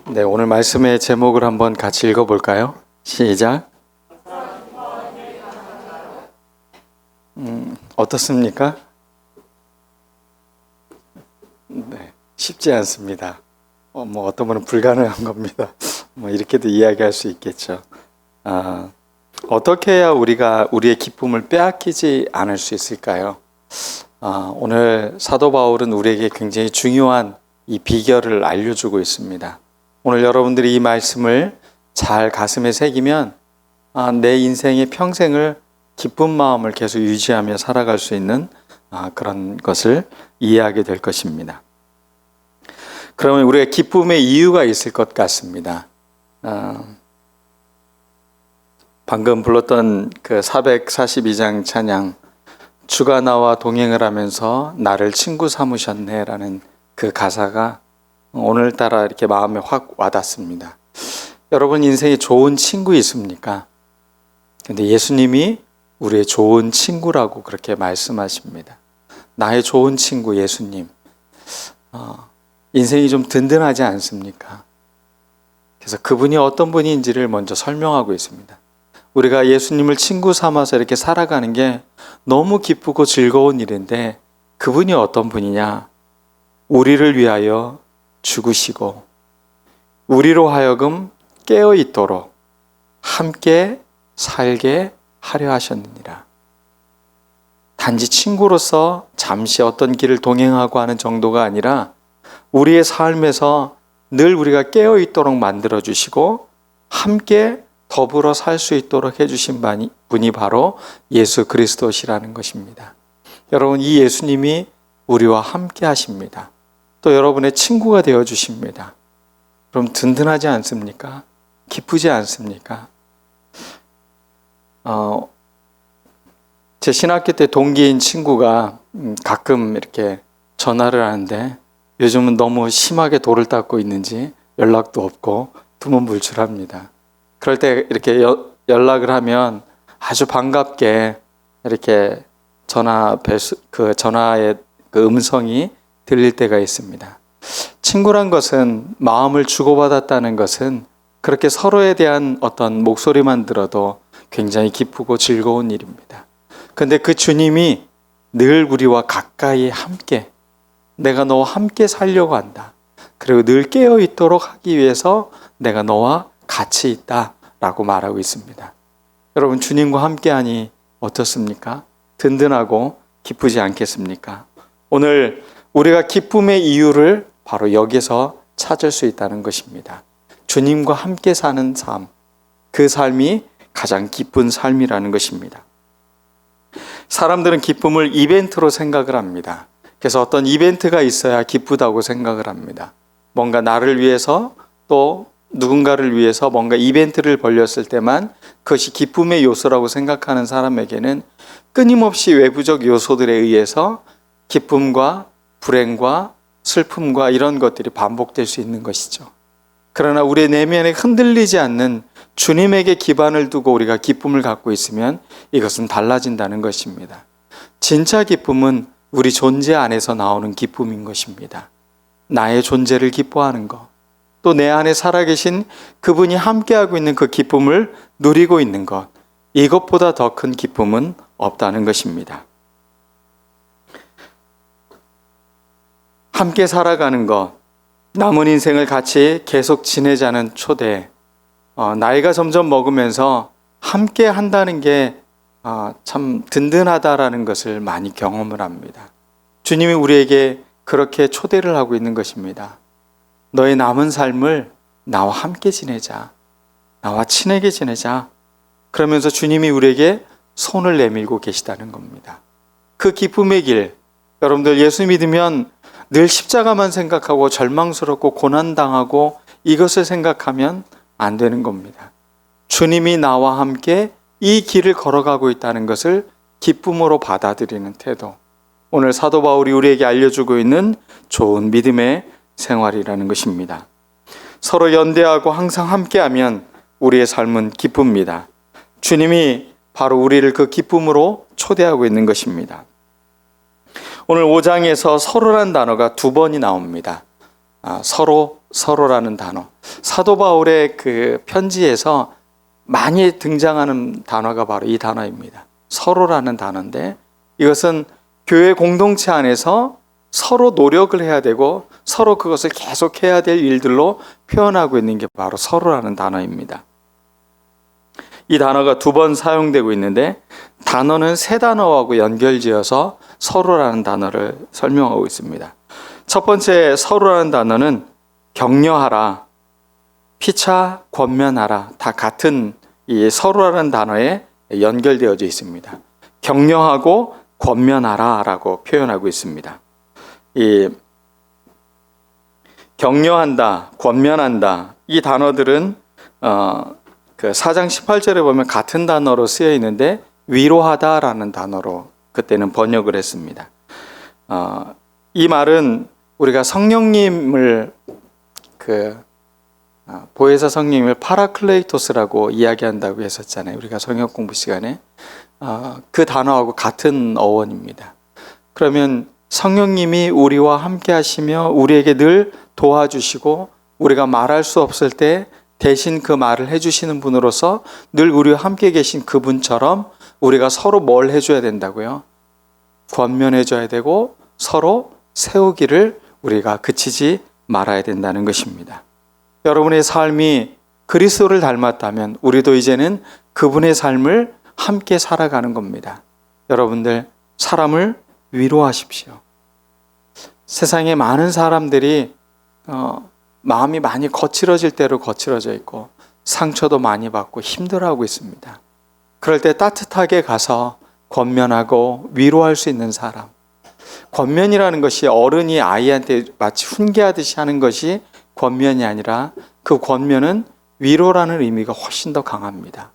네, 오늘 말씀의 제목을 한번 같이 읽어볼까요? 시작. 어떻습니까? 네, 쉽지 않습니다. 어떤 분은 불가능한 겁니다. 이렇게도 이야기할 수 있겠죠. 어떻게 해야 우리가 우리의 기쁨을 빼앗기지 않을 수 있을까요? 오늘 사도 바울은 우리에게 굉장히 중요한 이 비결을 알려주고 있습니다. 오늘 여러분들이 이 말씀을 잘 가슴에 새기면 내 인생의 평생을 기쁜 마음을 계속 유지하며 살아갈 수 있는 그런 것을 이해하게 될 것입니다. 그러면 우리가 기쁨의 이유가 있을 것 같습니다. 방금 불렀던 그 442장 찬양, 주가 나와 동행을 하면서 나를 친구 삼으셨네 라는 그 가사가 오늘따라 이렇게 마음에 확 와닿습니다. 여러분 인생에 좋은 친구 있습니까? 근데 예수님이 우리의 좋은 친구라고 그렇게 말씀하십니다. 나의 좋은 친구 예수님. 인생이 좀 든든하지 않습니까? 그래서 그분이 어떤 분인지를 먼저 설명하고 있습니다. 우리가 예수님을 친구 삼아서 이렇게 살아가는 게 너무 기쁘고 즐거운 일인데 그분이 어떤 분이냐? 우리를 위하여 죽으시고 우리로 하여금 깨어 있도록 함께 살게 하려 하셨느니라. 단지 친구로서 잠시 어떤 길을 동행하고 하는 정도가 아니라 우리의 삶에서 늘 우리가 깨어 있도록 만들어 주시고 함께 더불어 살 수 있도록 해주신 분이 바로 예수 그리스도시라는 것입니다. 여러분, 이 예수님이 우리와 함께 하십니다. 또 여러분의 친구가 되어 주십니다. 그럼 든든하지 않습니까? 기쁘지 않습니까? 제 신학교 때 동기인 친구가 가끔 이렇게 전화를 하는데 요즘은 너무 심하게 돌을 닦고 있는지 연락도 없고 두문불출합니다. 그럴 때 이렇게 연락을 하면 아주 반갑게 이렇게 전화의 그 음성이 들릴 때가 있습니다. 친구란 것은 마음을 주고받았다는 것은 그렇게 서로에 대한 어떤 목소리만 들어도 굉장히 기쁘고 즐거운 일입니다. 그런데 그 주님이 늘 우리와 가까이 함께 내가 너와 함께 살려고 한다. 그리고 늘 깨어 있도록 하기 위해서 내가 너와 같이 있다 라고 말하고 있습니다. 여러분, 주님과 함께하니 어떻습니까? 든든하고 기쁘지 않겠습니까? 오늘 우리가 기쁨의 이유를 바로 여기서 찾을 수 있다는 것입니다. 주님과 함께 사는 삶, 그 삶이 가장 기쁜 삶이라는 것입니다. 사람들은 기쁨을 이벤트로 생각을 합니다. 그래서 어떤 이벤트가 있어야 기쁘다고 생각을 합니다. 뭔가 나를 위해서 또 누군가를 위해서 뭔가 이벤트를 벌렸을 때만 그것이 기쁨의 요소라고 생각하는 사람에게는 끊임없이 외부적 요소들에 의해서 기쁨과 불행과 슬픔과 이런 것들이 반복될 수 있는 것이죠. 그러나 우리의 내면에 흔들리지 않는 주님에게 기반을 두고 우리가 기쁨을 갖고 있으면 이것은 달라진다는 것입니다. 진짜 기쁨은 우리 존재 안에서 나오는 기쁨인 것입니다. 나의 존재를 기뻐하는 것, 또 내 안에 살아계신 그분이 함께하고 있는 그 기쁨을 누리고 있는 것, 이것보다 더 큰 기쁨은 없다는 것입니다. 함께 살아가는 것, 남은 인생을 같이 계속 지내자는 초대, 나이가 점점 먹으면서 함께 한다는 게 참 든든하다라는 것을 많이 경험을 합니다. 주님이 우리에게 그렇게 초대를 하고 있는 것입니다. 너의 남은 삶을 나와 함께 지내자. 나와 친하게 지내자. 그러면서 주님이 우리에게 손을 내밀고 계시다는 겁니다. 그 기쁨의 길, 여러분들 예수 믿으면 늘 십자가만 생각하고 절망스럽고 고난당하고 이것을 생각하면 안 되는 겁니다. 주님이 나와 함께 이 길을 걸어가고 있다는 것을 기쁨으로 받아들이는 태도. 오늘 사도 바울이 우리에게 알려주고 있는 좋은 믿음의 생활이라는 것입니다. 서로 연대하고 항상 함께하면 우리의 삶은 기쁩니다. 주님이 바로 우리를 그 기쁨으로 초대하고 있는 것입니다. 오늘 5장에서 서로란 단어가 2번이 나옵니다. 서로라는 단어. 사도 바울의 그 편지에서 많이 등장하는 단어가 바로 이 단어입니다. 서로라는 단어인데, 이것은 교회 공동체 안에서 서로 노력을 해야 되고 서로 그것을 계속해야 될 일들로 표현하고 있는 게 바로 서로라는 단어입니다. 이 단어가 2번 사용되고 있는데, 단어는 3단어하고 연결지어서 서로라는 단어를 설명하고 있습니다. 첫 번째 서로라는 단어는 격려하라, 피차 권면하라, 다 같은 이 서로라는 단어에 연결되어져 있습니다. 격려하고 권면하라 라고 표현하고 있습니다. 이 격려한다, 권면한다, 이 단어들은 그 4장 18절에 보면 같은 단어로 쓰여 있는데 위로하다라는 단어로 그때는 번역을 했습니다. 이 말은 우리가 성령님을 보혜사 성령님을 파라클레이토스라고 이야기한다고 했었잖아요. 우리가 성역 공부 시간에 그 단어하고 같은 어원입니다. 그러면 성령님이 우리와 함께 하시며 우리에게 늘 도와주시고 우리가 말할 수 없을 때 대신 그 말을 해주시는 분으로서 늘 우리와 함께 계신 그분처럼 우리가 서로 뭘 해줘야 된다고요? 권면해줘야 되고 서로 세우기를 우리가 그치지 말아야 된다는 것입니다. 여러분의 삶이 그리스도를 닮았다면 우리도 이제는 그분의 삶을 함께 살아가는 겁니다. 여러분들 사람을 위로하십시오. 세상에 많은 사람들이 마음이 많이 거칠어질 대로 거칠어져 있고 상처도 많이 받고 힘들어하고 있습니다. 그럴 때 따뜻하게 가서 권면하고 위로할 수 있는 사람. 권면이라는 것이 어른이 아이한테 마치 훈계하듯이 하는 것이 권면이 아니라 그 권면은 위로라는 의미가 훨씬 더 강합니다.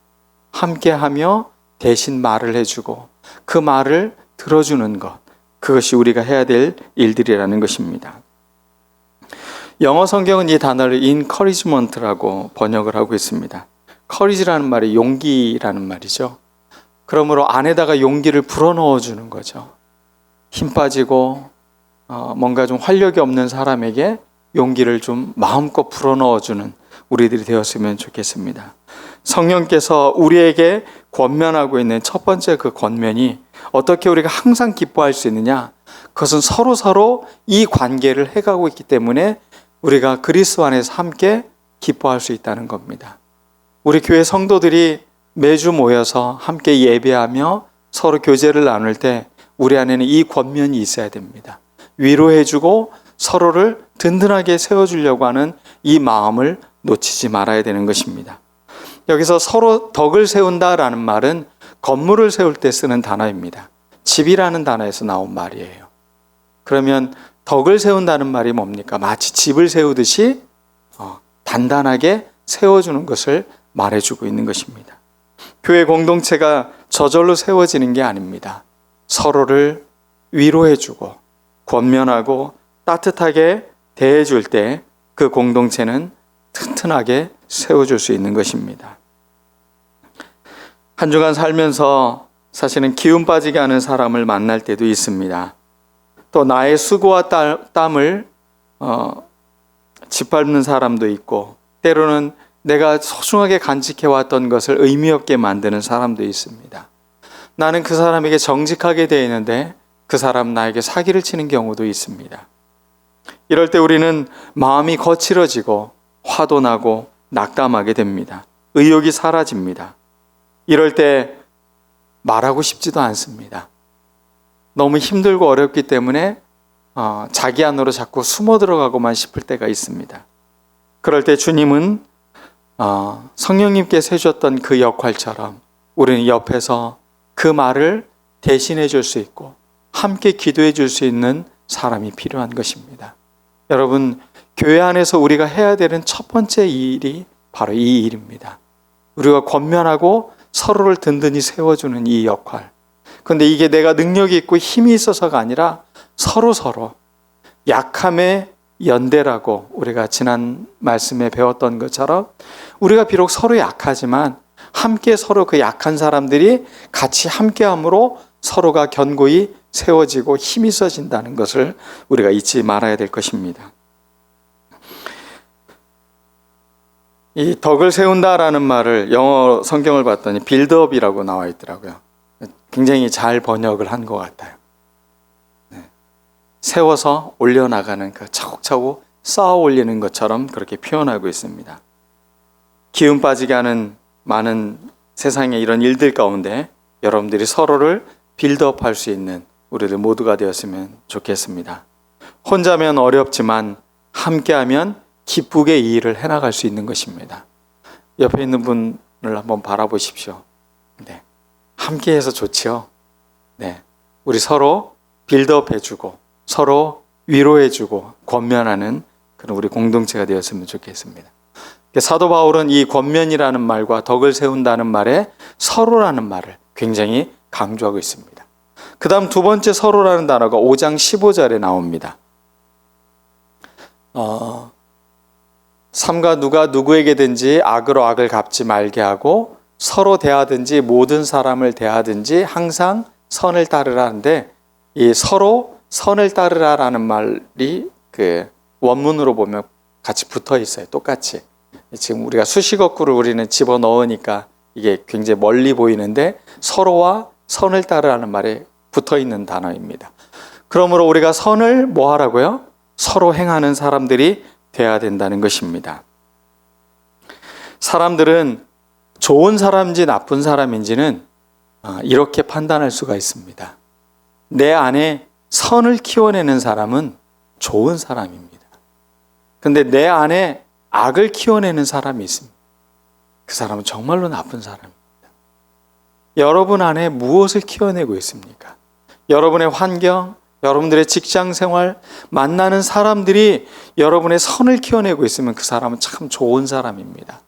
함께하며 대신 말을 해주고 그 말을 들어주는 것, 그것이 우리가 해야 될 일들이라는 것입니다. 영어 성경은 이 단어를 encouragement라고 번역을 하고 있습니다. courage라는 말이 용기라는 말이죠. 그러므로 안에다가 용기를 불어넣어 주는 거죠. 힘 빠지고 뭔가 좀 활력이 없는 사람에게 용기를 좀 마음껏 불어넣어 주는 우리들이 되었으면 좋겠습니다. 성령께서 우리에게 권면하고 있는 첫 번째 그 권면이 어떻게 우리가 항상 기뻐할 수 있느냐? 그것은 서로 이 관계를 해가고 있기 때문에 우리가 그리스도 안에서 함께 기뻐할 수 있다는 겁니다. 우리 교회 성도들이 매주 모여서 함께 예배하며 서로 교제를 나눌 때 우리 안에는 이 권면이 있어야 됩니다. 위로해주고 서로를 든든하게 세워주려고 하는 이 마음을 놓치지 말아야 되는 것입니다. 여기서 서로 덕을 세운다라는 말은 건물을 세울 때 쓰는 단어입니다. 집이라는 단어에서 나온 말이에요. 그러면 덕을 세운다는 말이 뭡니까? 마치 집을 세우듯이 단단하게 세워주는 것을 말해주고 있는 것입니다. 교회 공동체가 저절로 세워지는 게 아닙니다. 서로를 위로해주고 권면하고 따뜻하게 대해줄 때 그 공동체는 튼튼하게 세워줄 수 있는 것입니다. 한 주간 살면서 사실은 기운 빠지게 하는 사람을 만날 때도 있습니다. 또 나의 수고와 땀을 짓밟는 사람도 있고 때로는 내가 소중하게 간직해왔던 것을 의미 없게 만드는 사람도 있습니다. 나는 그 사람에게 정직하게 되어 있는데 그 사람 나에게 사기를 치는 경우도 있습니다. 이럴 때 우리는 마음이 거칠어지고 화도 나고 낙담하게 됩니다. 의욕이 사라집니다. 이럴 때 말하고 싶지도 않습니다. 너무 힘들고 어렵기 때문에 자기 안으로 자꾸 숨어 들어가고만 싶을 때가 있습니다. 그럴 때 주님은 성령님께서 해주셨던 그 역할처럼 우리는 옆에서 그 말을 대신해 줄 수 있고 함께 기도해 줄 수 있는 사람이 필요한 것입니다. 여러분, 교회 안에서 우리가 해야 되는 첫 번째 일이 바로 이 일입니다. 우리가 권면하고 서로를 든든히 세워주는 이 역할. 그런데 이게 내가 능력이 있고 힘이 있어서가 아니라 서로 약함의 연대라고 우리가 지난 말씀에 배웠던 것처럼 우리가 비록 서로 약하지만 함께 서로 그 약한 사람들이 같이 함께함으로 서로가 견고히 세워지고 힘이 있어진다는 것을 우리가 잊지 말아야 될 것입니다. 이 덕을 세운다라는 말을 영어 성경을 봤더니 빌드업이라고 나와 있더라고요. 굉장히 잘 번역을 한 것 같아요. 세워서 올려나가는 그 차곡차곡 쌓아 올리는 것처럼 그렇게 표현하고 있습니다. 기운 빠지게 하는 많은 세상의 이런 일들 가운데 여러분들이 서로를 빌드업 할 수 있는 우리들 모두가 되었으면 좋겠습니다. 혼자면 어렵지만 함께하면 기쁘게 이 일을 해나갈 수 있는 것입니다. 옆에 있는 분을 한번 바라보십시오. 네. 함께해서 좋지요. 네. 우리 서로 빌드업 해주고 서로 위로해주고 권면하는 그런 우리 공동체가 되었으면 좋겠습니다. 사도 바울은 이 권면이라는 말과 덕을 세운다는 말에 서로라는 말을 굉장히 강조하고 있습니다. 그 다음 두 번째 서로라는 단어가 5장 15절에 나옵니다. 삼가 누가 누구에게든지 악으로 악을 갚지 말게 하고 서로 대하든지 모든 사람을 대하든지 항상 선을 따르라는데 이 서로 선을 따르라라는 말이 그 원문으로 보면 같이 붙어 있어요. 똑같이. 지금 우리가 수식어구를 우리는 집어넣으니까 이게 굉장히 멀리 보이는데 서로와 선을 따르라는 말에 붙어 있는 단어입니다. 그러므로 우리가 선을 뭐 하라고요? 서로 행하는 사람들이 돼야 된다는 것입니다. 사람들은 좋은 사람인지 나쁜 사람인지는 이렇게 판단할 수가 있습니다. 내 안에 선을 키워내는 사람은 좋은 사람입니다. 근데 내 안에 악을 키워내는 사람이 있습니다. 그 사람은 정말로 나쁜 사람입니다. 여러분 안에 무엇을 키워내고 있습니까? 여러분의 환경, 여러분들의 직장 생활, 만나는 사람들이 여러분의 선을 키워내고 있으면 그 사람은 참 좋은 사람입니다.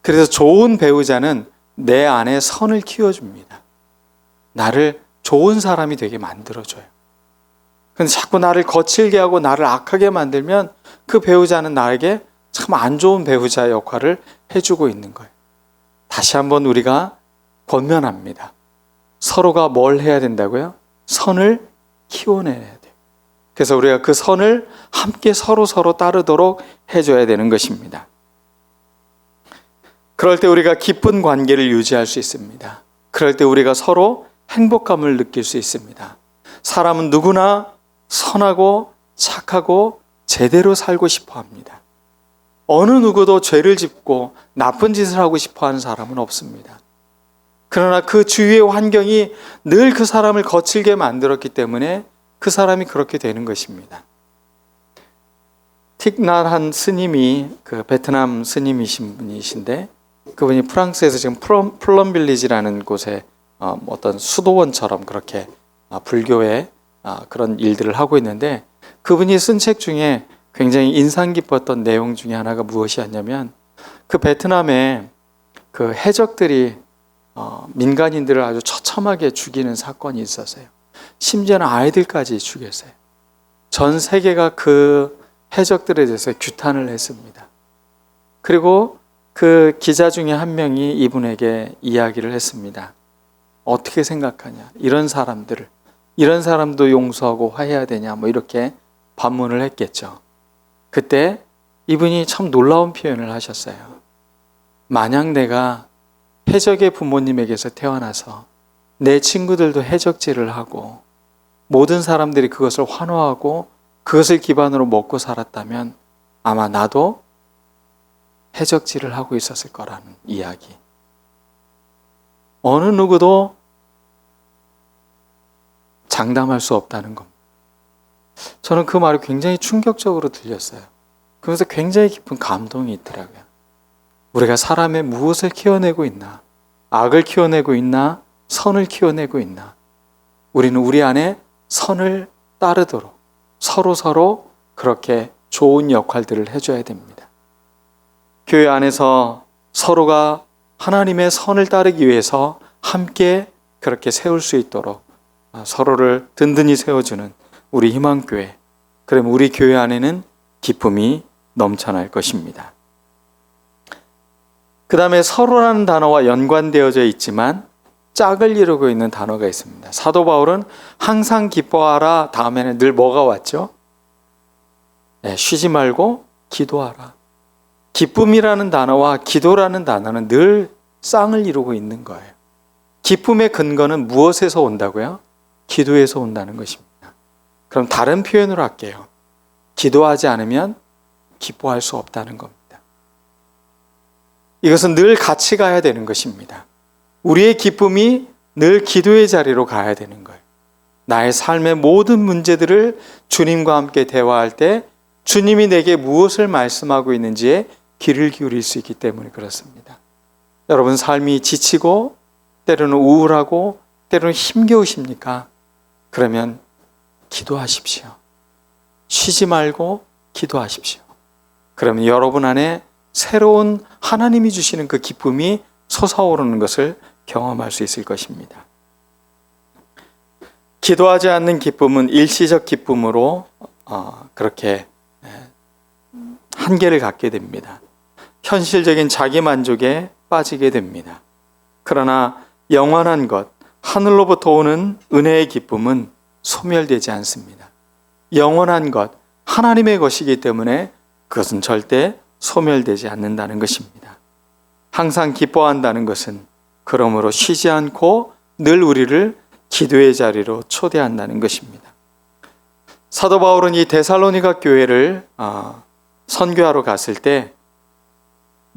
그래서 좋은 배우자는 내 안에 선을 키워줍니다. 나를 좋은 사람이 되게 만들어줘요. 근데 자꾸 나를 거칠게 하고 나를 악하게 만들면 그 배우자는 나에게 참 안 좋은 배우자 역할을 해주고 있는 거예요. 다시 한번 우리가 권면합니다. 서로가 뭘 해야 된다고요? 선을 키워내야 돼요. 그래서 우리가 그 선을 함께 서로 따르도록 해줘야 되는 것입니다. 그럴 때 우리가 기쁜 관계를 유지할 수 있습니다. 그럴 때 우리가 서로 행복감을 느낄 수 있습니다. 사람은 누구나 선하고 착하고 제대로 살고 싶어 합니다. 어느 누구도 죄를 짓고 나쁜 짓을 하고 싶어 하는 사람은 없습니다. 그러나 그 주위의 환경이 늘 그 사람을 거칠게 만들었기 때문에 그 사람이 그렇게 되는 것입니다. 틱낫한 스님이 그 베트남 스님이신 분이신데 그분이 프랑스에서 지금 플럼빌리지라는 곳에 어떤 수도원처럼 그렇게 불교의 그런 일들을 하고 있는데 그분이 쓴 책 중에 굉장히 인상 깊었던 내용 중에 하나가 무엇이었냐면 그 베트남에 그 해적들이 민간인들을 아주 처참하게 죽이는 사건이 있었어요. 심지어는 아이들까지 죽였어요. 전 세계가 그 해적들에 대해서 규탄을 했습니다. 그리고 그 기자 중에 한 명이 이분에게 이야기를 했습니다. 어떻게 생각하냐? 이런 사람도 용서하고 화해해야 되냐? 뭐 이렇게 반문을 했겠죠. 그때 이분이 참 놀라운 표현을 하셨어요. 만약 내가 해적의 부모님에게서 태어나서 내 친구들도 해적질을 하고 모든 사람들이 그것을 환호하고 그것을 기반으로 먹고 살았다면 아마 나도 해적질을 하고 있었을 거라는 이야기. 어느 누구도 장담할 수 없다는 겁니다. 저는 그 말이 굉장히 충격적으로 들렸어요. 그러면서 굉장히 깊은 감동이 있더라고요. 우리가 사람의 무엇을 키워내고 있나? 악을 키워내고 있나? 선을 키워내고 있나? 우리는 우리 안에 선을 따르도록 서로 그렇게 좋은 역할들을 해줘야 됩니다. 교회 안에서 서로가 하나님의 선을 따르기 위해서 함께 그렇게 세울 수 있도록 서로를 든든히 세워주는 우리 희망교회, 그럼 우리 교회 안에는 기쁨이 넘쳐날 것입니다. 그 다음에 서로라는 단어와 연관되어져 있지만 짝을 이루고 있는 단어가 있습니다. 사도 바울은 항상 기뻐하라 다음에는 늘 뭐가 왔죠? 쉬지 말고 기도하라. 기쁨이라는 단어와 기도라는 단어는 늘 쌍을 이루고 있는 거예요. 기쁨의 근거는 무엇에서 온다고요? 기도에서 온다는 것입니다. 그럼 다른 표현으로 할게요. 기도하지 않으면 기뻐할 수 없다는 겁니다. 이것은 늘 같이 가야 되는 것입니다. 우리의 기쁨이 늘 기도의 자리로 가야 되는 거예요. 나의 삶의 모든 문제들을 주님과 함께 대화할 때 주님이 내게 무엇을 말씀하고 있는지에 귀를 기울일 수 있기 때문에 그렇습니다. 여러분 삶이 지치고 때로는 우울하고 때로는 힘겨우십니까? 그러면 기도하십시오. 쉬지 말고 기도하십시오. 그러면 여러분 안에 새로운 하나님이 주시는 그 기쁨이 솟아오르는 것을 경험할 수 있을 것입니다. 기도하지 않는 기쁨은 일시적 기쁨으로 그렇게 한계를 갖게 됩니다. 현실적인 자기 만족에 빠지게 됩니다. 그러나 영원한 것, 하늘로부터 오는 은혜의 기쁨은 소멸되지 않습니다. 영원한 것, 하나님의 것이기 때문에 그것은 절대 소멸되지 않는다는 것입니다. 항상 기뻐한다는 것은 그러므로 쉬지 않고 늘 우리를 기도의 자리로 초대한다는 것입니다. 사도 바울은 이 데살로니가 교회를 선교하러 갔을 때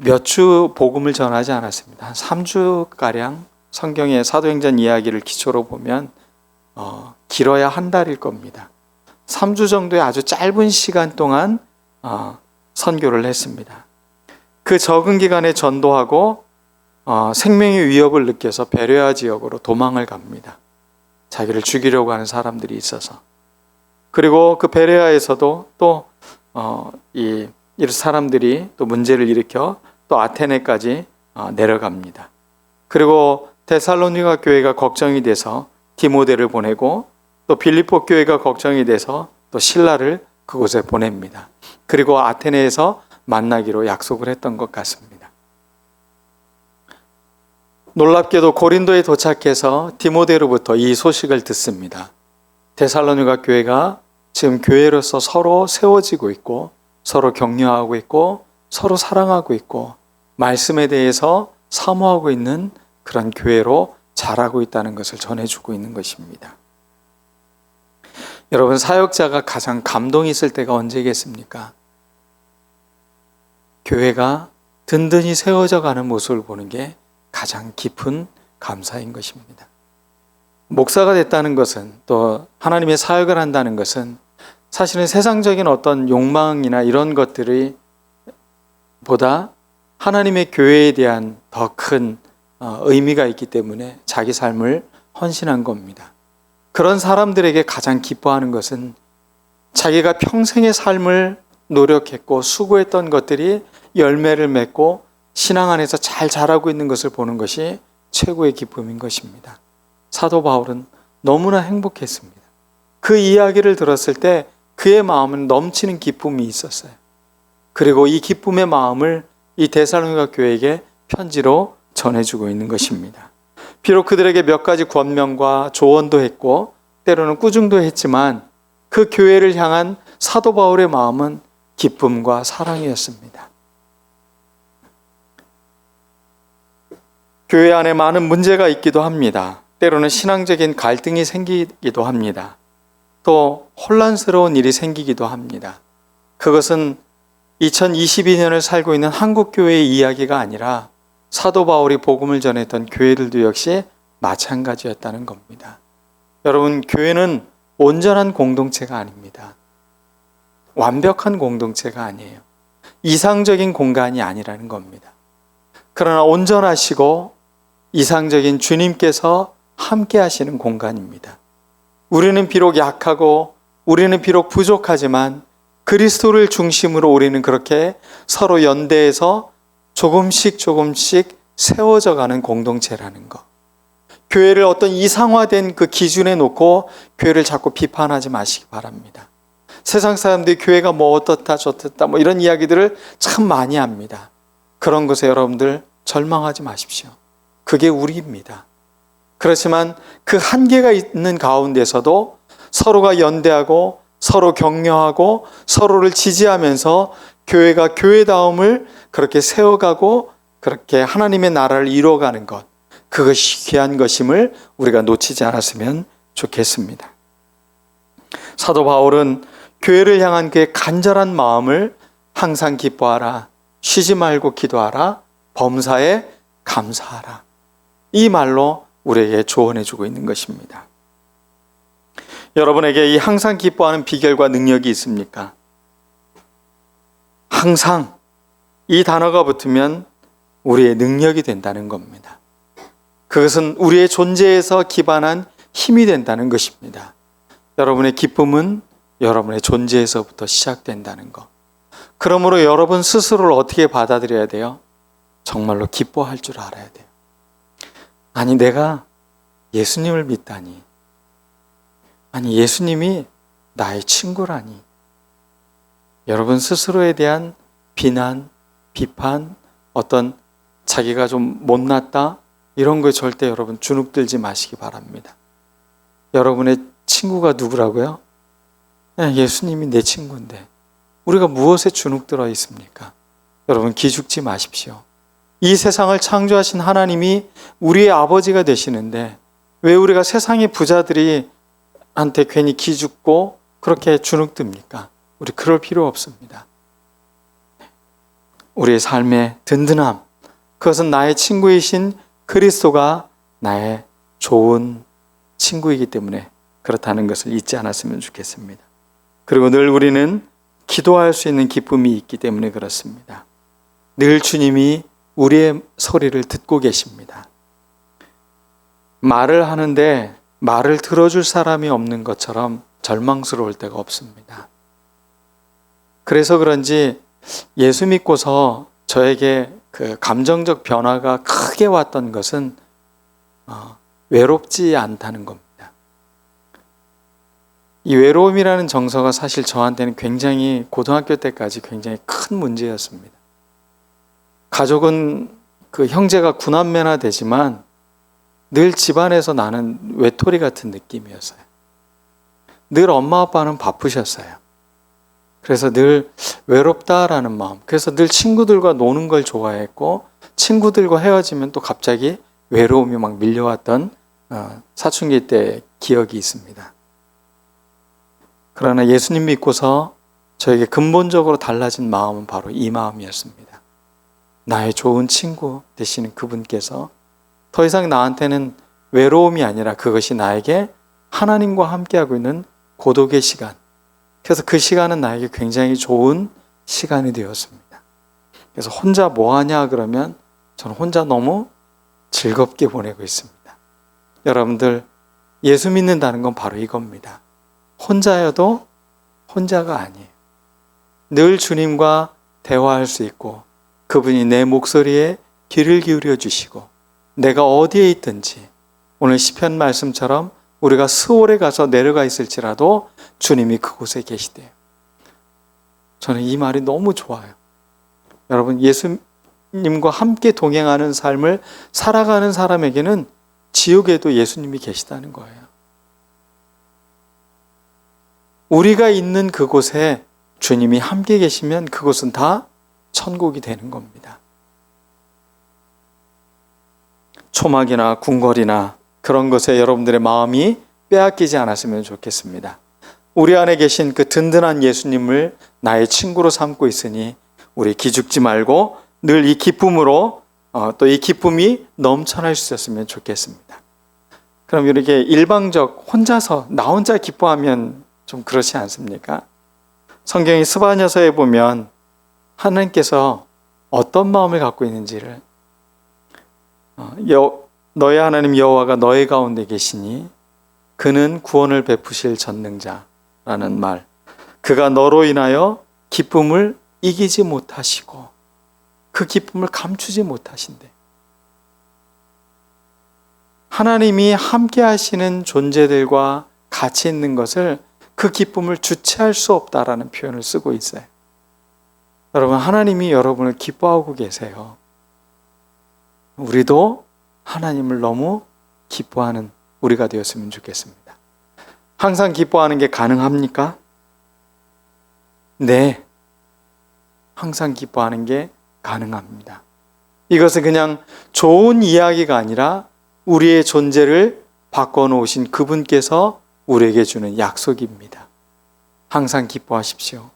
몇 주 복음을 전하지 않았습니다. 한 3주가량 성경의 사도행전 이야기를 기초로 보면 길어야 한 달일 겁니다. 3주 정도의 아주 짧은 시간 동안 선교를 했습니다. 그 적은 기간에 전도하고 생명의 위협을 느껴서 베레아 지역으로 도망을 갑니다. 자기를 죽이려고 하는 사람들이 있어서. 그리고 그 베레아에서도 또 이 사람들이 또 문제를 일으켜 또 아테네까지 내려갑니다. 그리고 데살로니가 교회가 걱정이 돼서 디모데를 보내고 또 빌립보 교회가 걱정이 돼서 또 실라를 그곳에 보냅니다. 그리고 아테네에서 만나기로 약속을 했던 것 같습니다. 놀랍게도 고린도에 도착해서 디모데로부터 이 소식을 듣습니다. 데살로니가 교회가 지금 교회로서 서로 세워지고 있고 서로 격려하고 있고 서로 사랑하고 있고 말씀에 대해서 사모하고 있는 그런 교회로 자라고 있다는 것을 전해주고 있는 것입니다. 여러분, 사역자가 가장 감동이 있을 때가 언제겠습니까? 교회가 든든히 세워져 가는 모습을 보는 게 가장 깊은 감사인 것입니다. 목사가 됐다는 것은 또 하나님의 사역을 한다는 것은 사실은 세상적인 어떤 욕망이나 이런 것들이 보다 하나님의 교회에 대한 더 큰 의미가 있기 때문에 자기 삶을 헌신한 겁니다. 그런 사람들에게 가장 기뻐하는 것은 자기가 평생의 삶을 노력했고 수고했던 것들이 열매를 맺고 신앙 안에서 잘 자라고 있는 것을 보는 것이 최고의 기쁨인 것입니다. 사도 바울은 너무나 행복했습니다. 그 이야기를 들었을 때 그의 마음은 넘치는 기쁨이 있었어요. 그리고 이 기쁨의 마음을 이 데살로니가 교회에게 편지로 전해주고 있는 것입니다. 비록 그들에게 몇 가지 권면과 조언도 했고 때로는 꾸중도 했지만 그 교회를 향한 사도 바울의 마음은 기쁨과 사랑이었습니다. 교회 안에 많은 문제가 있기도 합니다. 때로는 신앙적인 갈등이 생기기도 합니다. 또 혼란스러운 일이 생기기도 합니다. 그것은 2022년을 살고 있는 한국교회의 이야기가 아니라 사도 바울이 복음을 전했던 교회들도 역시 마찬가지였다는 겁니다. 여러분, 교회는 온전한 공동체가 아닙니다. 완벽한 공동체가 아니에요. 이상적인 공간이 아니라는 겁니다. 그러나 온전하시고 이상적인 주님께서 함께 하시는 공간입니다. 우리는 비록 약하고 우리는 비록 부족하지만 그리스도를 중심으로 우리는 그렇게 서로 연대해서 조금씩 세워져 가는 공동체라는 것. 교회를 어떤 이상화된 그 기준에 놓고 교회를 자꾸 비판하지 마시기 바랍니다. 세상 사람들이 교회가 뭐 어떻다 저떻다 뭐 이런 이야기들을 참 많이 합니다. 그런 것에 여러분들 절망하지 마십시오. 그게 우리입니다. 그렇지만 그 한계가 있는 가운데서도 서로가 연대하고 서로 격려하고 서로를 지지하면서 교회가 교회다움을 그렇게 세워가고 그렇게 하나님의 나라를 이루어가는 것, 그것이 귀한 것임을 우리가 놓치지 않았으면 좋겠습니다. 사도 바울은 교회를 향한 그의 간절한 마음을 항상 기뻐하라, 쉬지 말고 기도하라, 범사에 감사하라, 이 말로 우리에게 조언해 주고 있는 것입니다. 여러분에게 이 항상 기뻐하는 비결과 능력이 있습니까? 항상 이 단어가 붙으면 우리의 능력이 된다는 겁니다. 그것은 우리의 존재에서 기반한 힘이 된다는 것입니다. 여러분의 기쁨은 여러분의 존재에서부터 시작된다는 것. 그러므로 여러분 스스로를 어떻게 받아들여야 돼요? 정말로 기뻐할 줄 알아야 돼요. 아니, 내가 예수님을 믿다니. 아니, 예수님이 나의 친구라니. 여러분 스스로에 대한 비난, 비판, 어떤 자기가 좀 못났다, 이런 거에 절대 여러분 주눅들지 마시기 바랍니다. 여러분의 친구가 누구라고요? 예수님이 내 친구인데 우리가 무엇에 주눅들어 있습니까? 여러분 기죽지 마십시오. 이 세상을 창조하신 하나님이 우리의 아버지가 되시는데 왜 우리가 세상의 부자들이 한테 괜히 기죽고 그렇게 주눅듭니까? 우리 그럴 필요 없습니다. 우리의 삶의 든든함, 그것은 나의 친구이신 그리스도가 나의 좋은 친구이기 때문에 그렇다는 것을 잊지 않았으면 좋겠습니다. 그리고 늘 우리는 기도할 수 있는 기쁨이 있기 때문에 그렇습니다. 늘 주님이 우리의 소리를 듣고 계십니다. 말을 하는데 말을 들어줄 사람이 없는 것처럼 절망스러울 때가 없습니다. 그래서 그런지 예수 믿고서 저에게 그 감정적 변화가 크게 왔던 것은 외롭지 않다는 겁니다. 이 외로움이라는 정서가 사실 저한테는 굉장히 고등학교 때까지 굉장히 큰 문제였습니다. 가족은 그 형제가 9남매나 되지만 늘 집안에서 나는 외톨이 같은 느낌이었어요. 늘 엄마 아빠는 바쁘셨어요. 그래서 늘 외롭다라는 마음, 그래서 늘 친구들과 노는 걸 좋아했고 친구들과 헤어지면 또 갑자기 외로움이 막 밀려왔던 사춘기 때 기억이 있습니다. 그러나 예수님 믿고서 저에게 근본적으로 달라진 마음은 바로 이 마음이었습니다. 나의 좋은 친구 되시는 그분께서 더 이상 나한테는 외로움이 아니라 그것이 나에게 하나님과 함께하고 있는 고독의 시간, 그래서 그 시간은 나에게 굉장히 좋은 시간이 되었습니다. 그래서 혼자 뭐 하냐 그러면 저는 혼자 너무 즐겁게 보내고 있습니다. 여러분들, 예수 믿는다는 건 바로 이겁니다. 혼자여도 혼자가 아니에요. 늘 주님과 대화할 수 있고 그분이 내 목소리에 귀를 기울여 주시고 내가 어디에 있든지 오늘 시편 말씀처럼 우리가 스올에 가서 내려가 있을지라도 주님이 그곳에 계시대요. 저는 이 말이 너무 좋아요. 여러분, 예수님과 함께 동행하는 삶을 살아가는 사람에게는 지옥에도 예수님이 계시다는 거예요. 우리가 있는 그곳에 주님이 함께 계시면 그곳은 다 천국이 되는 겁니다. 초막이나 궁궐이나 그런 것에 여러분들의 마음이 빼앗기지 않았으면 좋겠습니다. 우리 안에 계신 그 든든한 예수님을 나의 친구로 삼고 있으니 우리 기죽지 말고 늘 이 기쁨으로 또 이 기쁨이 넘쳐날 수 있었으면 좋겠습니다. 그럼 이렇게 일방적 혼자서 나 혼자 기뻐하면 좀 그렇지 않습니까? 성경의 스바냐서에 보면 하나님께서 어떤 마음을 갖고 있는지를 너의 하나님 여호와가 너의 가운데 계시니 그는 구원을 베푸실 전능자라는 말, 그가 너로 인하여 기쁨을 이기지 못하시고 그 기쁨을 감추지 못하신대. 하나님이 함께 하시는 존재들과 같이 있는 것을 그 기쁨을 주체할 수 없다라는 표현을 쓰고 있어요. 여러분, 하나님이 여러분을 기뻐하고 계세요. 우리도 하나님을 너무 기뻐하는 우리가 되었으면 좋겠습니다. 항상 기뻐하는 게 가능합니까? 네. 항상 기뻐하는 게 가능합니다. 이것은 그냥 좋은 이야기가 아니라 우리의 존재를 바꿔놓으신 그분께서 우리에게 주는 약속입니다. 항상 기뻐하십시오.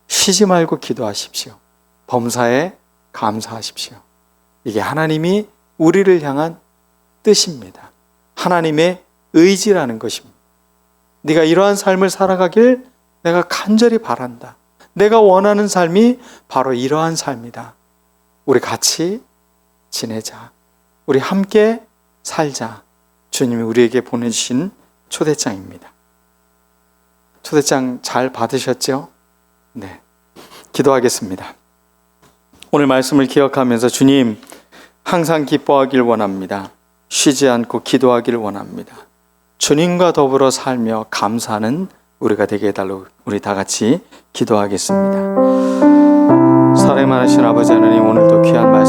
쉬지 말고 기도하십시오. 범사에 감사하십시오. 이게 하나님이 우리를 향한 뜻입니다. 하나님의 의지라는 것입니다. 네가 이러한 삶을 살아가길 내가 간절히 바란다. 내가 원하는 삶이 바로 이러한 삶이다. 우리 같이 지내자. 우리 함께 살자. 주님이 우리에게 보내주신 초대장입니다. 초대장 잘 받으셨죠? 네. 기도하겠습니다. 오늘 말씀을 기억하면서 주님, 항상 기뻐하길 원합니다. 쉬지 않고 기도하길 원합니다. 주님과 더불어 살며 감사하는 우리가 되게 해달라고 우리 다 같이 기도하겠습니다. 사랑이 많으신 아버지 하나님, 오늘도 귀한 말씀